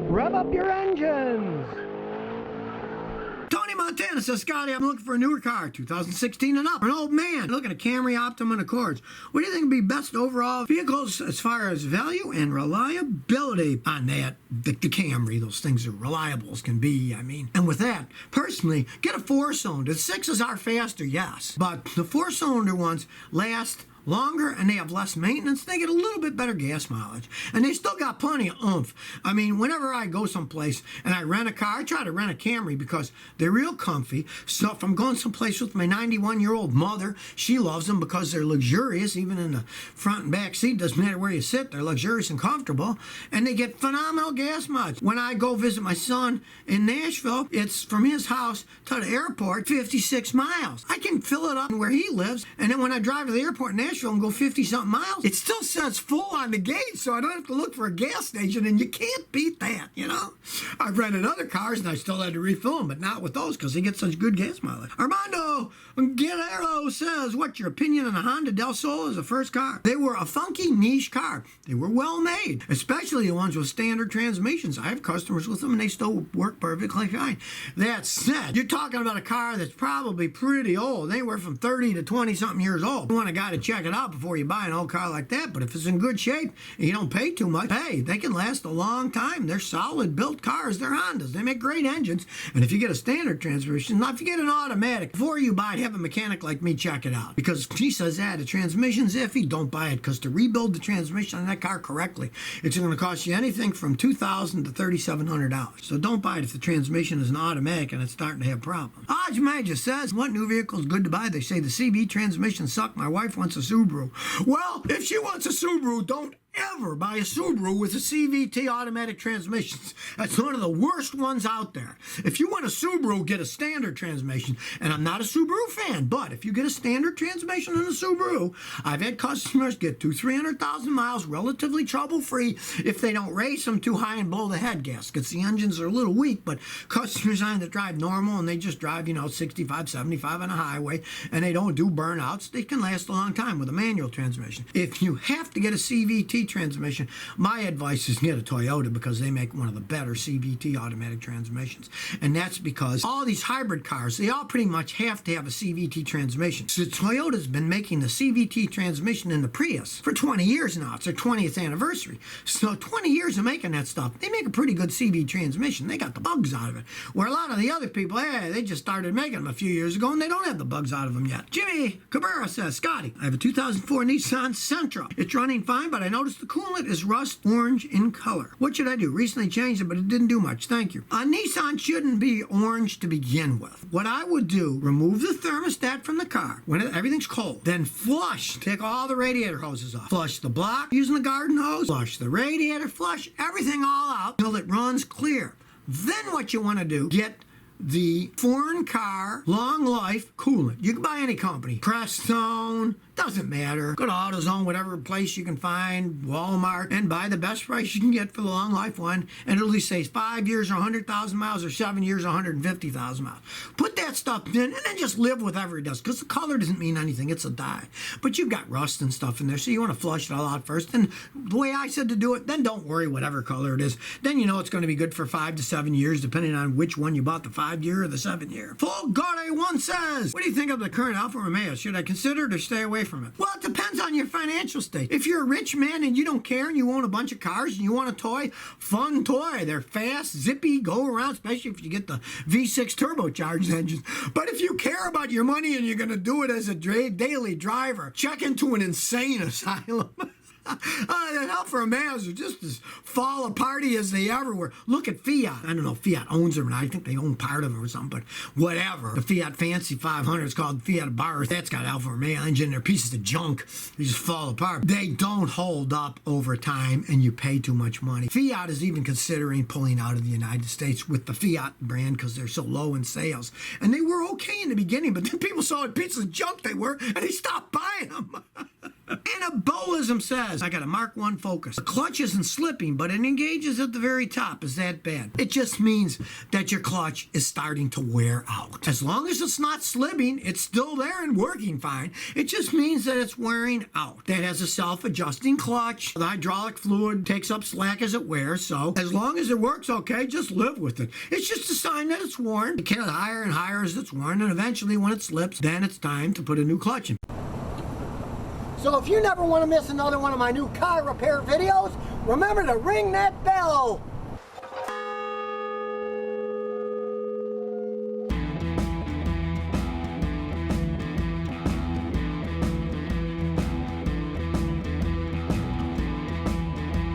Rev up your engines! Tony Montana says, Scotty, I'm looking for a newer car, 2016 and up. An old man looking at Camry, Optima, and Accords. What do you think would be best overall vehicles as far as value and reliability on that? The Camry, those things are reliable as can be, I mean. And with that, personally, get a 4-cylinder. The 6s are faster, yes. But the 4-cylinder ones last longer and they have less maintenance. They get a little bit better gas mileage and they still got plenty of oomph. I mean, whenever I go someplace and I rent a car, I try to rent a Camry because they're real comfy. So if I'm going someplace with my 91-year-old mother, she loves them because they're luxurious. Even in the front and back seat, doesn't matter where you sit, they're luxurious and comfortable, and they get phenomenal gas mileage. When I go visit my son in Nashville, it's from his house to the airport 56 miles. I can fill it up where he lives, and then when I drive to the airport in Nashville and go 50-something miles, it still says full on the gate, so I don't have to look for a gas station, and you can't beat that, you know? I've rented other cars, and I still had to refill them, but not with those, because they get such good gas mileage. Armando Guerrero says, what's your opinion on the Honda Del Sol as a first car? They were a funky niche car. They were well made, especially the ones with standard transmissions. I have customers with them, and they still work perfectly fine. That said, you're talking about a car that's probably pretty old. They were from 30 to 20-something years old. You want a guy to check it out before you buy an old car like that, but if it's in good shape and you don't pay too much, hey, they can last a long time. They're solid built cars. They're Hondas. They make great engines, and if you get a standard transmission, now if you get an automatic, before you buy it, have a mechanic like me check it out, because if he says that the transmission's iffy, don't buy it, because to rebuild the transmission on that car correctly, it's going to cost you anything from $2,000 to $3,700. So don't buy it if the transmission is an automatic and it's starting to have problems. Aj Major says, what new vehicle is good to buy? They say the CV transmission suck. My wife wants a Subaru. Well, if she wants a Subaru, don't ever buy a Subaru with a CVT automatic transmissions. That's one of the worst ones out there. If you want a Subaru, get a standard transmission. And I'm not a Subaru fan, but if you get a standard transmission in a Subaru, I've had customers get 200,000-300,000 miles relatively trouble-free if they don't race them too high and blow the head gaskets. The engines are a little weak, but customers on that drive normal and they just drive, 65, 75 on a highway, and they don't do burnouts, they can last a long time with a manual transmission. If you have to get a CVT transmission, my advice is get a Toyota, because they make one of the better CVT automatic transmissions. And that's because all these hybrid cars, they all pretty much have to have a CVT transmission. So Toyota's been making the CVT transmission in the Prius for 20 years now. It's their 20th anniversary. So 20 years of making that stuff, they make a pretty good CV transmission. They got the bugs out of it. Where a lot of the other people, they just started making them a few years ago and they don't have the bugs out of them yet. Jimmy Cabrera says, Scotty, I have a 2004 Nissan Sentra. It's running fine, but I noticed the coolant is rust orange in color. What should I do? Recently changed it, but it didn't do much. Thank you. A Nissan shouldn't be orange to begin with. What I would do, remove the thermostat from the car when everything's cold. Then flush. Take all the radiator hoses off. Flush the block using the garden hose. Flush the radiator. Flush everything all out until it runs clear. Then what you want to do, get the foreign car long life coolant. You can buy any company. Prestone, doesn't matter. Go to AutoZone, whatever place you can find, Walmart, and buy the best price you can get for the long life one, and it'll at least say 5 years or 100,000 miles or 7 years or 150,000 miles. Put that stuff in and then just live with whatever it does, because the color doesn't mean anything. It's a dye. But you've got rust and stuff in there, so you want to flush it all out first. And the way I said to do it, then don't worry whatever color it is. Then you know it's going to be good for 5 to 7 years, depending on which one you bought, the 5-year or the 7-year. Full Garde 1 says, what do you think of the current Alfa Romeo? Should I consider it or stay away from it? Well, it depends on your financial state. If you're a rich man and you don't care and you own a bunch of cars and you want a toy, fun toy. They're fast, zippy, go around, especially if you get the V6 turbocharged engines. But if you care about your money and you're going to do it as a daily driver, check into an insane asylum. The Alfa Romeos are just as fall aparty as they ever were. Look at Fiat. I don't know if Fiat owns them or not. I think they own part of them or something, but whatever. The Fiat Fancy 500 is called Fiat Barra. That's got Alfa Romeo engine. They're pieces of junk. They just fall apart. They don't hold up over time, and you pay too much money. Fiat is even considering pulling out of the United States with the Fiat brand because they're so low in sales. And they were okay in the beginning, but then people saw what pieces of junk they were, and they stopped buying them. Anabolism says, I got a Mark 1 Focus. The clutch isn't slipping, but it engages at the very top. Is that bad? It just means that your clutch is starting to wear out. As long as it's not slipping, it's still there and working fine. It just means that it's wearing out. That has a self-adjusting clutch. The hydraulic fluid takes up slack as it wears, so as long as it works okay, just live with it. It's just a sign that it's worn. It gets higher and higher as it's worn, and eventually when it slips, then it's time to put a new clutch in. So if you never want to miss another one of my new car repair videos, remember to ring that bell.